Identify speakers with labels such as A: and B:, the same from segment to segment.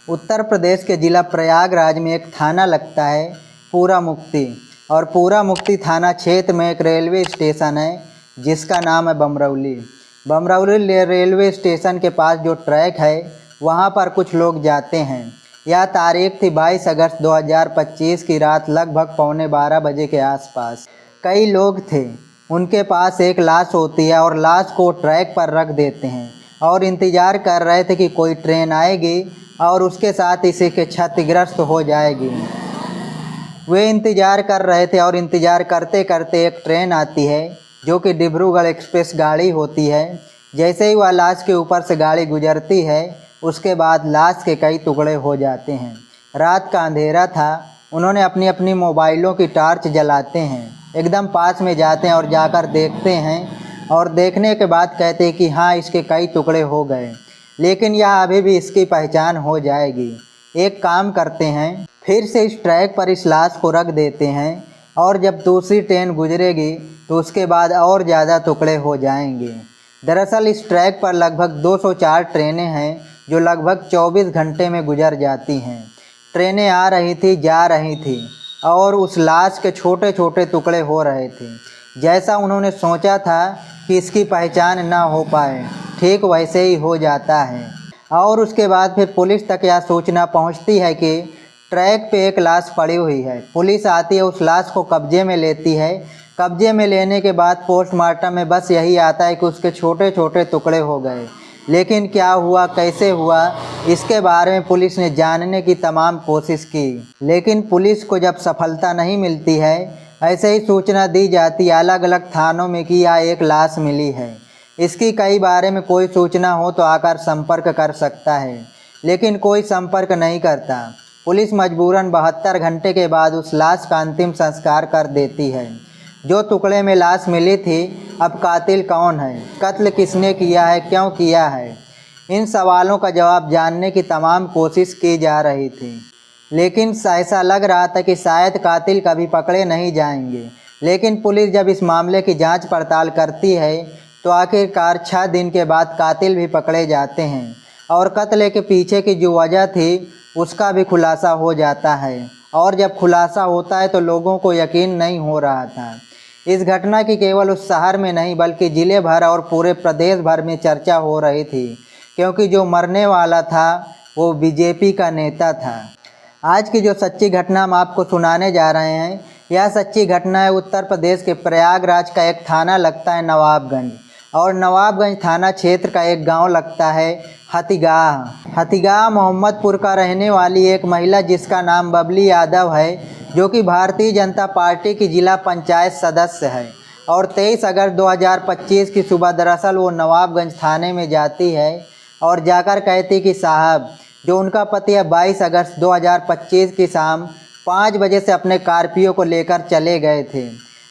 A: उत्तर प्रदेश के ज़िला प्रयागराज में एक थाना लगता है पूरा मुक्ति। और पूरा मुक्ति थाना क्षेत्र में एक रेलवे स्टेशन है जिसका नाम है बमरौली। बमरौली रेलवे स्टेशन के पास जो ट्रैक है वहाँ पर कुछ लोग जाते हैं। यह तारीख थी 22 अगस्त 2025 की रात लगभग 11:15 बजे के आसपास। कई लोग थे, उनके पास एक लाश होती है और लाश को ट्रैक पर रख देते हैं और इंतज़ार कर रहे थे कि कोई ट्रेन आएगी और उसके साथ इसी के क्षतिग्रस्त हो जाएगी। वे इंतज़ार कर रहे थे और इंतज़ार करते करते एक ट्रेन आती है जो कि डिब्रूगढ़ एक्सप्रेस गाड़ी होती है। जैसे ही वह लाश के ऊपर से गाड़ी गुजरती है उसके बाद लाश के कई टुकड़े हो जाते हैं। रात का अंधेरा था, उन्होंने अपनी अपनी मोबाइलों की टार्च जलाते हैं, एकदम पास में जाते हैं और जाकर देखते हैं और देखने के बाद कहते हैं कि हाँ, इसके कई टुकड़े हो गए, लेकिन यह अभी भी इसकी पहचान हो जाएगी। एक काम करते हैं, फिर से इस ट्रैक पर इस लाश को रख देते हैं और जब दूसरी ट्रेन गुजरेगी तो उसके बाद और ज़्यादा टुकड़े हो जाएंगे। दरअसल इस ट्रैक पर लगभग 204 ट्रेनें हैं जो लगभग 24 घंटे में गुजर जाती हैं। ट्रेनें आ रही थी, जा रही थी और उस लाश के छोटे छोटे टुकड़े हो रहे थे। जैसा उन्होंने सोचा था कि इसकी पहचान ना हो पाए, ठीक वैसे ही हो जाता है। और उसके बाद फिर पुलिस तक यह सूचना पहुंचती है कि ट्रैक पे एक लाश पड़ी हुई है। पुलिस आती है, उस लाश को कब्जे में लेती है। कब्जे में लेने के बाद पोस्टमार्टम में बस यही आता है कि उसके छोटे छोटे टुकड़े हो गए, लेकिन क्या हुआ, कैसे हुआ, इसके बारे में पुलिस ने जानने की तमाम कोशिश की, लेकिन पुलिस को जब सफलता नहीं मिलती है, ऐसे ही सूचना दी जाती है अलग अलग थानों में कि यह एक लाश मिली है, इसकी कई बारे में कोई सूचना हो तो आकर संपर्क कर सकता है, लेकिन कोई संपर्क नहीं करता। पुलिस मजबूरन 72 घंटे के बाद उस लाश का अंतिम संस्कार कर देती है। जो टुकड़े में लाश मिली थी, अब कातिल कौन है, कत्ल किसने किया है, क्यों किया है, इन सवालों का जवाब जानने की तमाम कोशिश की जा रही थी, लेकिन ऐसा लग रहा था कि शायद कातिल कभी पकड़े नहीं जाएंगे। लेकिन पुलिस जब इस मामले की जांच पड़ताल करती है तो आखिरकार 6 दिन के बाद कातिल भी पकड़े जाते हैं और कत्ल के पीछे की जो वजह थी उसका भी खुलासा हो जाता है। और जब खुलासा होता है तो लोगों को यकीन नहीं हो रहा था। इस घटना की केवल उस शहर में नहीं बल्कि ज़िले भर और पूरे प्रदेश भर में चर्चा हो रही थी, क्योंकि जो मरने वाला था वो बीजेपी का नेता था। आज की जो सच्ची घटना हम आपको सुनाने जा रहे हैं, यह सच्ची घटना है उत्तर प्रदेश के प्रयागराज का एक थाना लगता है नवाबगंज, और नवाबगंज थाना क्षेत्र का एक गांव लगता है हथीगाह। हथीगाह मोहम्मदपुर का रहने वाली एक महिला जिसका नाम बबली यादव है, जो कि भारतीय जनता पार्टी की जिला पंचायत सदस्य है। और 23 अगस्त 2025 की सुबह दरअसल वो नवाबगंज थाने में जाती है और जाकर कहती कि साहब, जो उनका पति है 22 अगस्त 2025 की शाम 5 बजे से अपने कार्पियों को लेकर चले गए थे,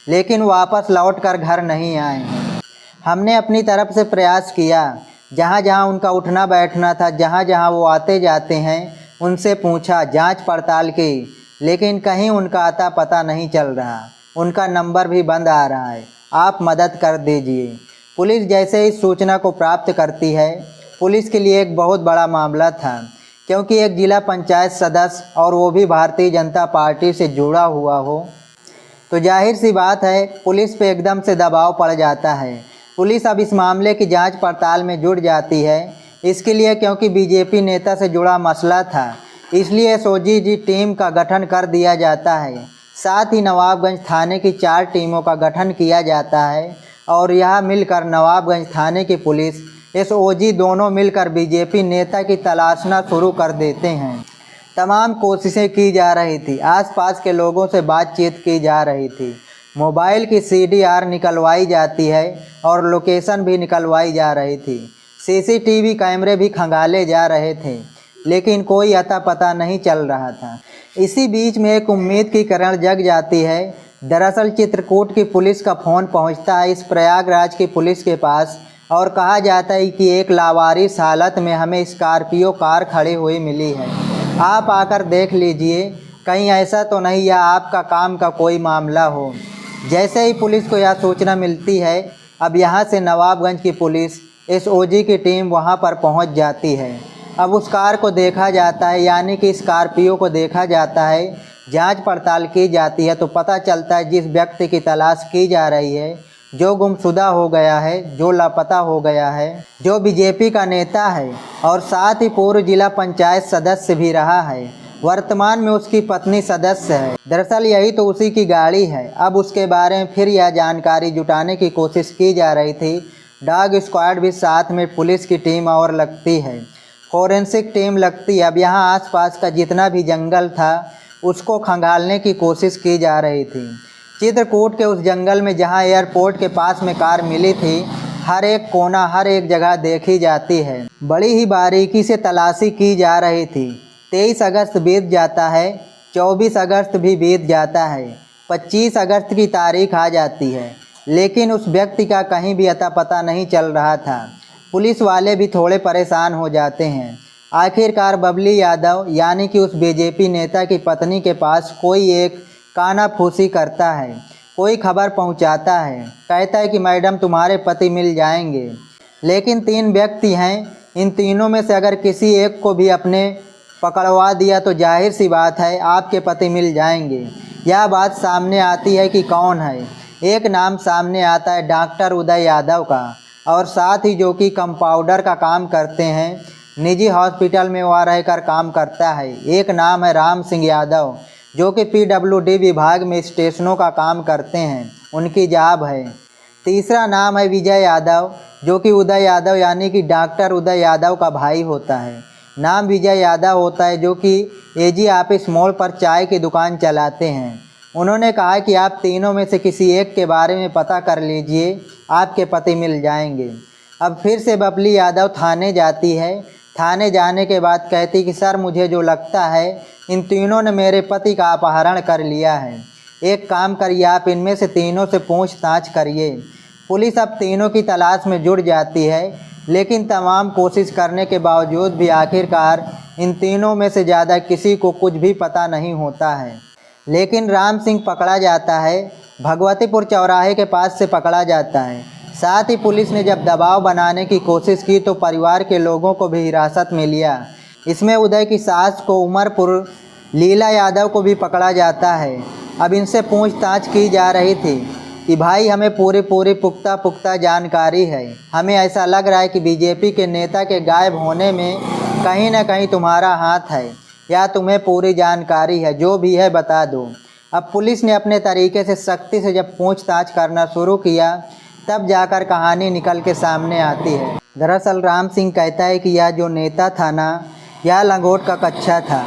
A: लेकिन वापस लौटकर घर नहीं आए हैं। हमने अपनी तरफ से प्रयास किया, जहाँ जहाँ उनका उठना बैठना था, जहाँ जहाँ वो आते जाते हैं, उनसे पूछा, जांच पड़ताल की, लेकिन कहीं उनका आता पता नहीं चल रहा, उनका नंबर भी बंद आ रहा है। आप मदद कर दीजिए। पुलिस जैसे इस सूचना को प्राप्त करती है, पुलिस के लिए एक बहुत बड़ा मामला था, क्योंकि एक जिला पंचायत सदस्य और वो भी भारतीय जनता पार्टी से जुड़ा हुआ हो तो जाहिर सी बात है पुलिस पे एकदम से दबाव पड़ जाता है। पुलिस अब इस मामले की जांच पड़ताल में जुट जाती है। इसके लिए क्योंकि बीजेपी नेता से जुड़ा मसला था, इसलिए एसओजी टीम का गठन कर दिया जाता है। साथ ही नवाबगंज थाने की 4 टीमों का गठन किया जाता है और यह मिलकर नवाबगंज थाने की पुलिस, एसओजी दोनों मिलकर बीजेपी नेता की तलाशना शुरू कर देते हैं। तमाम कोशिशें की जा रही थी, आसपास के लोगों से बातचीत की जा रही थी, मोबाइल की CDR निकलवाई जाती है और लोकेशन भी निकलवाई जा रही थी, CCTV कैमरे भी खंगाले जा रहे थे, लेकिन कोई अता पता नहीं चल रहा था। इसी बीच में एक उम्मीद की किरण जग जाती है। दरअसल चित्रकूट की पुलिस का फ़ोन पहुंचता है इस प्रयागराज की पुलिस के पास और कहा जाता है कि एक लावारिस हालत में हमें स्कॉर्पियो कार खड़ी हुई मिली है, आप आकर देख लीजिए, कहीं ऐसा तो नहीं या आपका काम का कोई मामला हो। जैसे ही पुलिस को यह सूचना मिलती है, अब यहाँ से नवाबगंज की पुलिस, एसओजी की टीम वहाँ पर पहुँच जाती है अब उस कार को देखा जाता है, यानी कि स्कॉर्पियो को देखा जाता है। जांच पड़ताल की जाती है तो पता चलता है जिस व्यक्ति की तलाश की जा रही है, जो गुमशुदा हो गया है, जो लापता हो गया है, जो बीजेपी का नेता है और साथ ही पूर्व जिला पंचायत सदस्य भी रहा है, वर्तमान में उसकी पत्नी सदस्य है। दरअसल यही तो उसी की गाड़ी है। अब उसके बारे में फिर यह जानकारी जुटाने की कोशिश की जा रही थी। डॉग स्क्वाड भी साथ में पुलिस की टीम और लगती है, फॉरेंसिक टीम लगती है। अब यहाँ आसपास का जितना भी जंगल था उसको खंगालने की कोशिश की जा रही थी। चित्रकूट के उस जंगल में जहाँ एयरपोर्ट के पास में कार मिली थी, हर एक कोना, हर एक जगह देखी जाती है। बड़ी ही बारीकी से तलाशी की जा रही थी। 23 अगस्त बीत जाता है, 24 अगस्त भी बीत जाता है, 25 अगस्त की तारीख आ जाती है, लेकिन उस व्यक्ति का कहीं भी अता पता नहीं चल रहा था। पुलिस वाले भी थोड़े परेशान हो जाते हैं। आखिरकार बबली यादव यानी कि उस बीजेपी नेता की पत्नी के पास कोई एक कानाफूसी करता है, कोई खबर पहुंचाता है, कहता है कि मैडम तुम्हारे पति मिल जाएंगे। लेकिन 3 व्यक्ति हैं, इन तीनों में से अगर किसी एक को भी अपने पकड़वा दिया तो जाहिर सी बात है आपके पति मिल जाएंगे। यह बात सामने आती है कि कौन है। एक नाम सामने आता है डॉक्टर उदय यादव का, और साथ ही जो कि कंपाउंडर का काम करते हैं, निजी हॉस्पिटल में वह रहकर काम करता है। एक नाम है राम सिंह यादव, जो कि PWD विभाग में स्टेशनों का काम करते हैं, उनकी जॉब है। तीसरा नाम है विजय यादव, जो कि उदय यादव यानी कि डॉक्टर उदय यादव का भाई होता है। नाम विजय यादव होता है, जो कि AG ऑफिस मोड़ पर चाय की दुकान चलाते हैं। उन्होंने कहा कि आप तीनों में से किसी एक के बारे में पता कर लीजिए, आपके पति मिल जाएंगे। अब फिर से बबली यादव थाने जाती है। थाने जाने के बाद कहती कि सर, मुझे जो लगता है इन तीनों ने मेरे पति का अपहरण कर लिया है। एक काम करिए, आप इनमें से तीनों से पूछताछ करिए। पुलिस अब तीनों की तलाश में जुट जाती है, लेकिन तमाम कोशिश करने के बावजूद भी आखिरकार इन तीनों में से ज़्यादा किसी को कुछ भी पता नहीं होता है। लेकिन राम सिंह पकड़ा जाता है, भगवतीपुर चौराहे के पास से पकड़ा जाता है। साथ ही पुलिस ने जब दबाव बनाने की कोशिश की तो परिवार के लोगों को भी हिरासत में लिया। इसमें उदय की सास को उमरपुर लीला यादव को भी पकड़ा जाता है। अब इनसे पूछताछ की जा रही थी कि भाई हमें पूरी पुख्ता जानकारी है, हमें ऐसा लग रहा है कि बीजेपी के नेता के गायब होने में कहीं ना कहीं तुम्हारा हाथ है, या तुम्हें पूरी जानकारी है, जो भी है बता दो। अब पुलिस ने अपने तरीके से सख्ती से जब पूछताछ करना शुरू किया, तब जाकर कहानी निकल के सामने आती है। दरअसल राम सिंह कहता है कि यह जो नेता था ना, यह लंगोट का कच्चा था।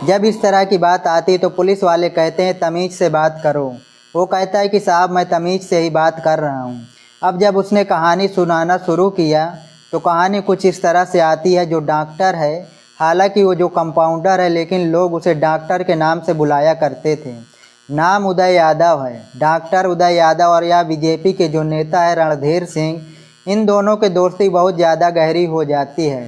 A: जब इस तरह की बात आती तो पुलिस वाले कहते हैं तमीज़ से बात करो। वो कहता है कि साहब मैं तमीज़ से ही बात कर रहा हूँ। अब जब उसने कहानी सुनाना शुरू किया तो कहानी कुछ इस तरह से आती है। जो डॉक्टर है, हालांकि वो जो कंपाउंडर है, लेकिन लोग उसे डॉक्टर के नाम से बुलाया करते थे। नाम उदय यादव है, डॉक्टर उदय यादव और यह बीजेपी के जो नेता है रणधीर सिंह, इन दोनों की दोस्ती बहुत ज़्यादा गहरी हो जाती है।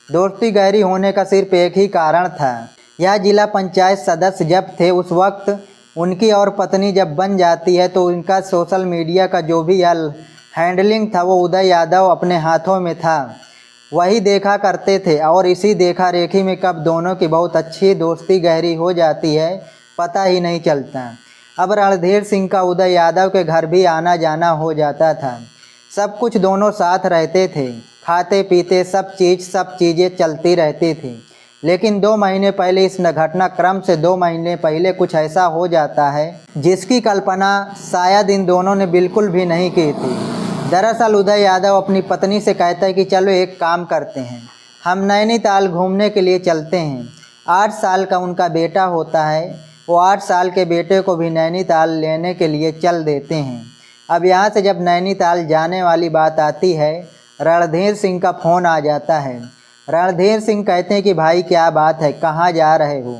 A: दोस्ती गहरी होने का सिर्फ एक ही कारण था, यह जिला पंचायत सदस्य जब थे उस वक्त उनकी और पत्नी जब बन जाती है तो उनका सोशल मीडिया का जो भी हैंडलिंग था वो उदय यादव अपने हाथों में था, वही देखा करते थे। और इसी देखा रेखी में कब दोनों की बहुत अच्छी दोस्ती गहरी हो जाती है पता ही नहीं चलता। अब रणधीर सिंह का उदय यादव के घर भी आना जाना हो जाता था। सब कुछ दोनों साथ रहते थे, खाते पीते सब चीज़ें चलती रहती थी। लेकिन 2 महीने पहले इस घटनाक्रम से 2 महीने पहले कुछ ऐसा हो जाता है जिसकी कल्पना शायद इन दोनों ने बिल्कुल भी नहीं की थी। दरअसल उदय यादव अपनी पत्नी से कहता है कि चलो एक काम करते हैं, हम नैनीताल घूमने के लिए चलते हैं। 8 साल का उनका बेटा होता है, वो 8 साल के बेटे को भी नैनीताल लेने के लिए चल देते हैं। अब यहाँ से जब नैनीताल जाने वाली बात आती है, रणधीर सिंह का फ़ोन आ जाता है। रणधीर सिंह कहते हैं कि भाई क्या बात है, कहाँ जा रहे हो?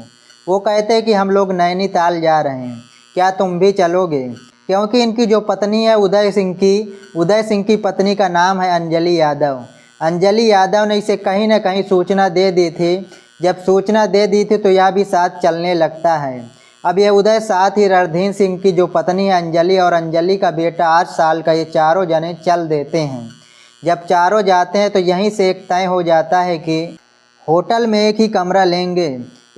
A: वो कहते हैं कि हम लोग नैनीताल जा रहे हैं, क्या तुम भी चलोगे? क्योंकि इनकी जो पत्नी है उदय सिंह की पत्नी का नाम है अंजलि यादव। अंजलि यादव ने इसे कहीं ना कहीं सूचना दे दी थी। जब सूचना दे दी थी तो यह भी साथ चलने लगता है। अब ये उदय साथ ही रणधीर सिंह की जो पत्नी है अंजलि और अंजलि का बेटा 8 साल का, ये चारों जने चल देते हैं। जब चारों जाते हैं तो यहीं से एक तय हो जाता है कि होटल में एक ही कमरा लेंगे,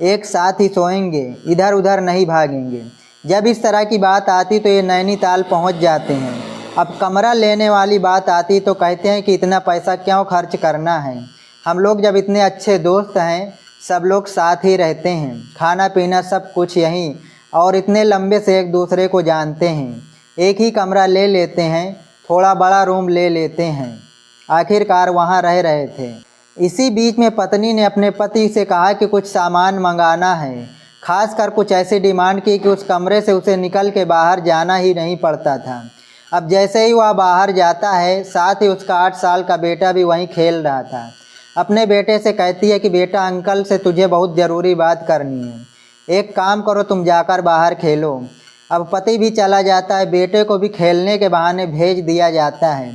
A: एक साथ ही सोएंगे, इधर उधर नहीं भागेंगे। जब इस तरह की बात आती तो ये नैनीताल पहुंच जाते हैं। अब कमरा लेने वाली बात आती तो कहते हैं कि इतना पैसा क्यों खर्च करना है, हम लोग जब इतने अच्छे दोस्त हैं, सब लोग साथ ही रहते हैं, खाना पीना सब कुछ यहीं, और इतने लंबे से एक दूसरे को जानते हैं, एक ही कमरा ले लेते हैं, थोड़ा बड़ा रूम ले लेते हैं। आखिरकार वहाँ रह रहे थे। इसी बीच में पत्नी ने अपने पति से कहा कि कुछ सामान मंगाना है, खासकर कुछ ऐसी डिमांड की कि उस कमरे से उसे निकल के बाहर जाना ही नहीं पड़ता था। अब जैसे ही वह बाहर जाता है, साथ ही उसका 8 साल का बेटा भी वहीं खेल रहा था। अपने बेटे से कहती है कि बेटा, अंकल से तुझे बहुत ज़रूरी बात करनी है, एक काम करो, तुम जाकर बाहर खेलो। अब पति भी चला जाता है, बेटे को भी खेलने के बहाने भेज दिया जाता है,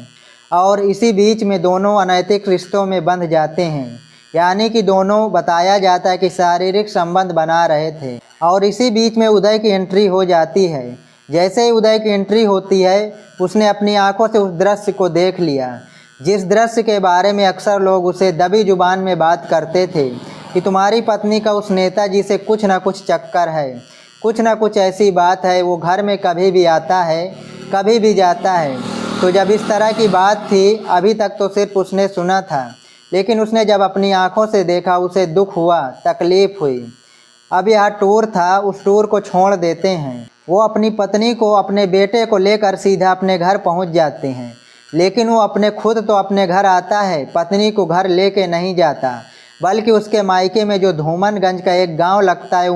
A: और इसी बीच में दोनों अनैतिक रिश्तों में बंध जाते हैं। यानी कि दोनों, बताया जाता है कि शारीरिक संबंध बना रहे थे। और इसी बीच में उदय की एंट्री हो जाती है। जैसे ही उदय की एंट्री होती है, उसने अपनी आंखों से उस दृश्य को देख लिया, जिस दृश्य के बारे में अक्सर लोग उसे दबी जुबान में बात करते थे कि तुम्हारी पत्नी का उस नेताजी से कुछ ना कुछ चक्कर है, कुछ ना कुछ ऐसी बात है, वो घर में कभी भी आता है, कभी भी जाता है। तो जब इस तरह की बात थी, अभी तक तो सिर्फ उसने सुना था, लेकिन उसने जब अपनी आंखों से देखा, उसे दुख हुआ, तकलीफ़ हुई। अब यह टूर था, उस टूर को छोड़ देते हैं। वो अपनी पत्नी को, अपने बेटे को लेकर सीधा अपने घर पहुंच जाते हैं। लेकिन वो अपने खुद तो अपने घर आता है, पत्नी को घर लेके नहीं जाता, बल्कि उसके मायके में जो धूमनगंज का एक गांव लगता है,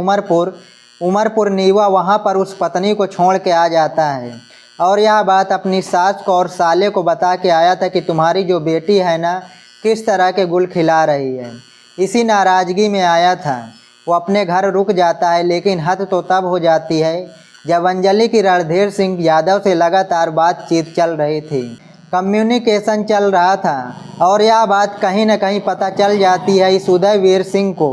A: उमरपुर नीवा, वहां पर उस पत्नी को छोड़ के आ जाता है। और यह बात अपनी सास को और साले को बता के आया था कि तुम्हारी जो बेटी है ना, किस तरह के गुल खिला रही है। इसी नाराज़गी में आया था। वो अपने घर रुक जाता है, लेकिन हद तो तब हो जाती है जब अंजलि की रणधीर सिंह यादव से लगातार बातचीत चल रही थी, कम्युनिकेशन चल रहा था, और यह बात कहीं न कहीं पता चल जाती है इस उदयवीर सिंह को।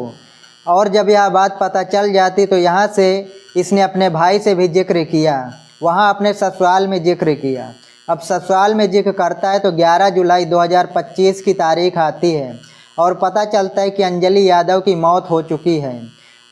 A: और जब यह बात पता चल जाती तो यहाँ से इसने अपने भाई से भी जिक्र किया, वहाँ अपने ससुराल में जिक्र किया। अब ससुराल में जिक्र करता है तो 11 जुलाई 2025 की तारीख आती है, और पता चलता है कि अंजलि यादव की मौत हो चुकी है।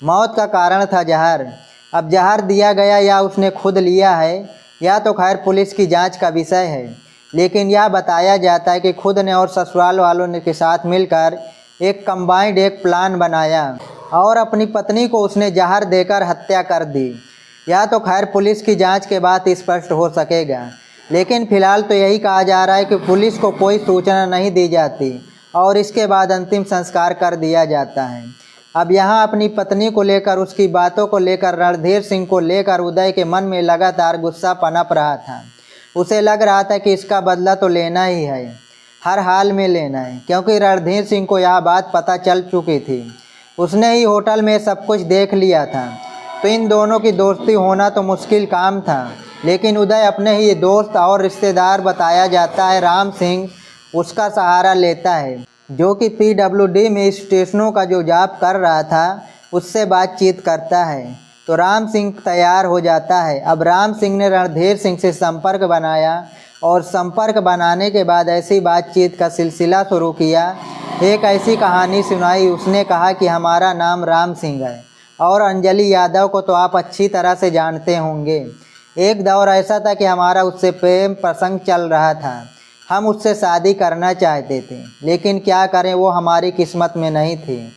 A: मौत का कारण था जहर। अब जहर दिया गया या उसने खुद लिया है, या तो खैर पुलिस की जांच का विषय है, लेकिन यह बताया जाता है कि खुद ने और ससुराल वालों ने के साथ मिलकर एक कंबाइंड एक प्लान बनाया, और अपनी पत्नी को उसने जहर देकर हत्या कर दी। या तो खैर पुलिस की जांच के बाद स्पष्ट हो सकेगा, लेकिन फ़िलहाल तो यही कहा जा रहा है कि पुलिस को कोई सूचना नहीं दी जाती, और इसके बाद अंतिम संस्कार कर दिया जाता है। अब यहाँ अपनी पत्नी को लेकर, उसकी बातों को लेकर, रणधीर सिंह को लेकर उदय के मन में लगातार गुस्सा पनप रहा था। उसे लग रहा था कि इसका बदला तो लेना ही है, हर हाल में लेना है, क्योंकि रणधीर सिंह को यह बात पता चल चुकी थी। उसने ही होटल में सब कुछ देख लिया था, तो इन दोनों की दोस्ती होना तो मुश्किल काम था। लेकिन उदय अपने ही दोस्त और रिश्तेदार, बताया जाता है राम सिंह, उसका सहारा लेता है, जो कि PWD में स्टेशनों का जो जॉब कर रहा था, उससे बातचीत करता है। तो राम सिंह तैयार हो जाता है। अब राम सिंह ने रणधीर सिंह से संपर्क बनाया, और संपर्क बनाने के बाद ऐसी बातचीत का सिलसिला शुरू किया। एक ऐसी कहानी सुनाई, उसने कहा कि हमारा नाम राम सिंह है, और अंजलि यादव को तो आप अच्छी तरह से जानते होंगे। एक दौर ऐसा था कि हमारा उससे प्रेम प्रसंग चल रहा था, हम उससे शादी करना चाहते थे, लेकिन क्या करें, वो हमारी किस्मत में नहीं थी,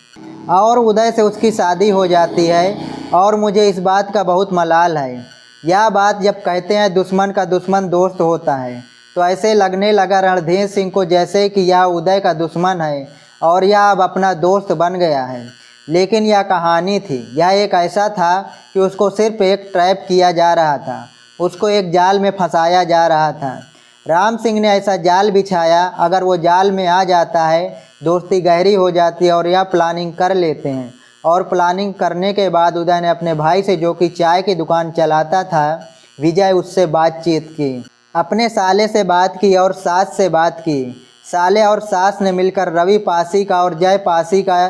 A: और उदय से उसकी शादी हो जाती है। और मुझे इस बात का बहुत मलाल है। यह बात जब कहते हैं दुश्मन का दुश्मन दोस्त होता है, तो ऐसे लगने लगा रणधीर सिंह को जैसे कि यह उदय का दुश्मन है, और यह अब अपना दोस्त बन गया है। लेकिन यह कहानी थी, यह एक ऐसा था कि उसको सिर्फ एक ट्रैप किया जा रहा था, उसको एक जाल में फंसाया जा रहा था। राम सिंह ने ऐसा जाल बिछाया, अगर वो जाल में आ जाता है, दोस्ती गहरी हो जाती है, और यह प्लानिंग कर लेते हैं। और प्लानिंग करने के बाद उदय ने अपने भाई से, जो कि चाय की दुकान चलाता था, विजय, उससे बातचीत की, अपने साले से बात की और सास से बात की। साले और सास ने मिलकर रवि पासी का और जय पासी का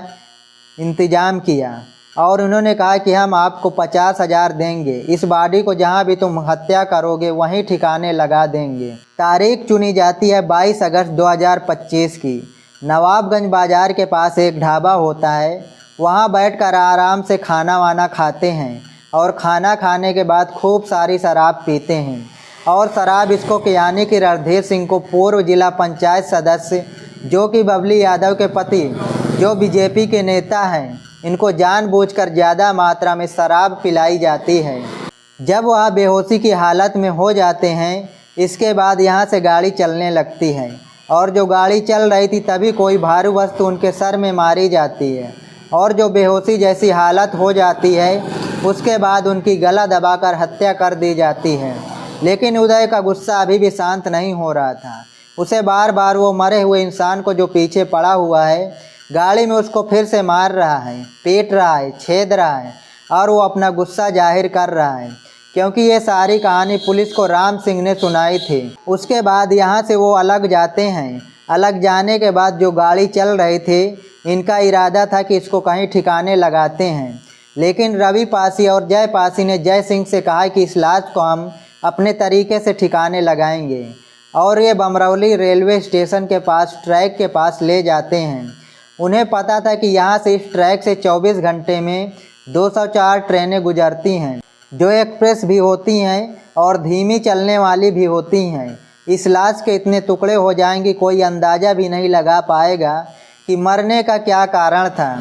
A: इंतज़ाम किया, और उन्होंने कहा कि हम आपको 50,000 देंगे, इस बॉडी को जहां भी तुम हत्या करोगे वहीं ठिकाने लगा देंगे। तारीख चुनी जाती है 22 अगस्त 2025 की। नवाबगंज बाज़ार के पास एक ढाबा होता है, वहाँ बैठकर आराम से खाना वाना खाते हैं और खाना खाने के बाद खूब सारी शराब पीते हैं। और शराब इसको कि यानी कि रणधीर सिंह को पूर्व जिला पंचायत सदस्य जो कि बबली यादव के पति जो बीजेपी के नेता हैं, इनको जानबूझकर ज़्यादा मात्रा में शराब पिलाई जाती है। जब वह बेहोशी की हालत में हो जाते हैं, इसके बाद यहाँ से गाड़ी चलने लगती है और जो गाड़ी चल रही थी तभी कोई भारी वस्तु उनके सर में मारी जाती है और जो बेहोशी जैसी हालत हो जाती है, उसके बाद उनकी गला दबाकर हत्या कर दी जाती है। लेकिन उदय का गुस्सा अभी भी शांत नहीं हो रहा था। उसे बार बार वो मरे हुए इंसान को जो पीछे पड़ा हुआ है गाड़ी में उसको फिर से मार रहा है, पीट रहा है, छेद रहा है और वो अपना गुस्सा जाहिर कर रहा है, क्योंकि ये सारी कहानी पुलिस को राम सिंह ने सुनाई थी। उसके बाद यहाँ से वो अलग जाते हैं। अलग जाने के बाद जो गाड़ी चल रही थी, इनका इरादा था कि इसको कहीं ठिकाने लगाते हैं, लेकिन रवि पासी और जय पासी ने जय सिंह से कहा कि इस लाश को हम अपने तरीके से ठिकाने लगाएंगे और ये बमरौली रेलवे स्टेशन के पास ट्रैक के पास ले जाते हैं। उन्हें पता था कि यहाँ से इस ट्रैक से 24 घंटे में 204 ट्रेनें गुजरती हैं, जो एक्सप्रेस भी होती हैं और धीमी चलने वाली भी होती हैं। इस लाश के इतने टुकड़े हो जाएंगे कोई अंदाज़ा भी नहीं लगा पाएगा कि मरने का क्या कारण था।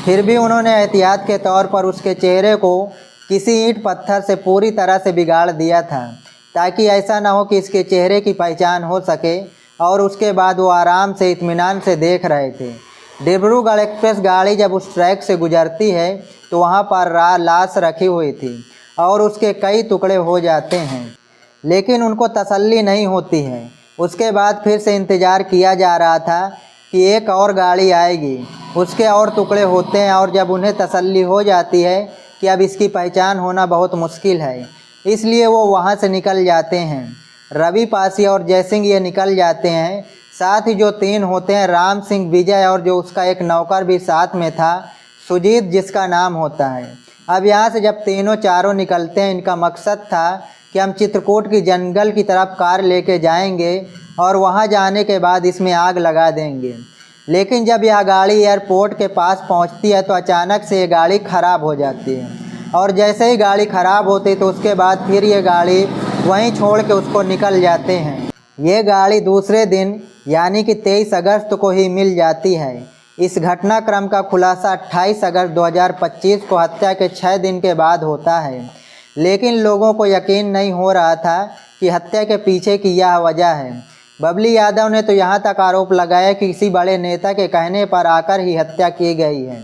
A: फिर भी उन्होंने एहतियात के तौर पर उसके चेहरे को किसी ईंट पत्थर से पूरी तरह से बिगाड़ दिया था, ताकि ऐसा ना हो कि इसके चेहरे की पहचान हो सके। और उसके बाद वो आराम से इत्मीनान से देख रहे थे। डिब्रूगढ़ एक्सप्रेस गाड़ी जब उस ट्रैक से गुजरती है तो वहाँ पर लाश रखी हुई थी और उसके कई टुकड़े हो जाते हैं, लेकिन उनको तसल्ली नहीं होती है। उसके बाद फिर से इंतज़ार किया जा रहा था कि एक और गाड़ी आएगी, उसके और टुकड़े होते हैं और जब उन्हें तसल्ली हो जाती है कि अब इसकी पहचान होना बहुत मुश्किल है, इसलिए वो वहाँ से निकल जाते हैं। रवि पासी और जय सिंह ये निकल जाते हैं। साथ ही जो 3 होते हैं, राम सिंह, विजय और जो उसका एक नौकर भी साथ में था, सुजीत जिसका नाम होता है। अब यहाँ से जब तीनों चारों निकलते हैं, इनका मकसद था कि हम चित्रकूट की जंगल की तरफ कार लेके जाएंगे और वहाँ जाने के बाद इसमें आग लगा देंगे। लेकिन जब यह गाड़ी एयरपोर्ट के पास पहुँचती है तो अचानक से ये गाड़ी ख़राब हो जाती है और जैसे ही गाड़ी ख़राब होती तो उसके बाद फिर ये गाड़ी वहीं छोड़ के उसको निकल जाते हैं। ये गाड़ी दूसरे दिन यानी कि 23 अगस्त को ही मिल जाती है। इस घटनाक्रम का खुलासा 28 अगस्त 2025 को हत्या के 6 दिन के बाद होता है, लेकिन लोगों को यकीन नहीं हो रहा था कि हत्या के पीछे की यह वजह है। बबली यादव ने तो यहाँ तक आरोप लगाया कि किसी बड़े नेता के कहने पर आकर ही हत्या की गई है,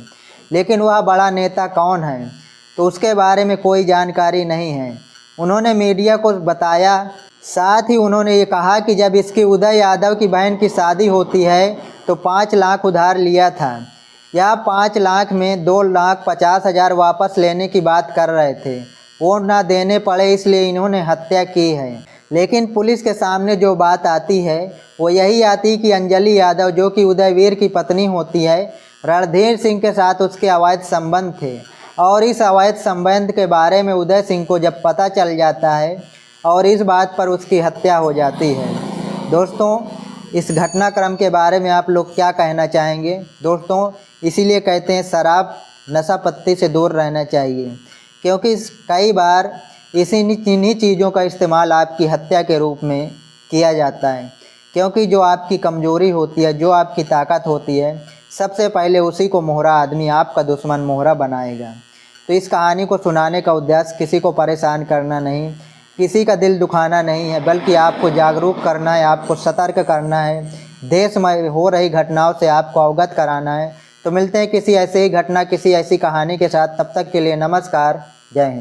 A: लेकिन वह बड़ा नेता कौन है तो उसके बारे में कोई जानकारी नहीं है। उन्होंने मीडिया को बताया। साथ ही उन्होंने ये कहा कि जब इसकी उदय यादव की बहन की शादी होती है तो 5 लाख उधार लिया था। यह 5 लाख में 2,50,000 वापस लेने की बात कर रहे थे, वो ना देने पड़े, इसलिए इन्होंने हत्या की है। लेकिन पुलिस के सामने जो बात आती है वो यही आती कि अंजलि यादव जो कि उदयवीर की पत्नी होती है, रणधीर सिंह के साथ उसके अवैध संबंध थे और इस अवैध संबंध के बारे में उदय सिंह को जब पता चल जाता है और इस बात पर उसकी हत्या हो जाती है। दोस्तों, इस घटनाक्रम के बारे में आप लोग क्या कहना चाहेंगे? दोस्तों, इसीलिए कहते हैं शराब नशा पत्ती से दूर रहना चाहिए, क्योंकि कई बार इन्हीं चीज़ों का इस्तेमाल आपकी हत्या के रूप में किया जाता है, क्योंकि जो आपकी कमज़ोरी होती है, जो आपकी ताकत होती है, सबसे पहले उसी को मोहरा आदमी आपका दुश्मन मोहरा बनाएगा। तो इस कहानी को सुनाने का उद्देश्य किसी को परेशान करना नहीं, किसी का दिल दुखाना नहीं है, बल्कि आपको जागरूक करना है, आपको सतर्क करना है, देश में हो रही घटनाओं से आपको अवगत कराना है। तो मिलते हैं किसी ऐसे ही घटना, किसी ऐसी कहानी के साथ। तब तक के लिए नमस्कार, जय हिंद।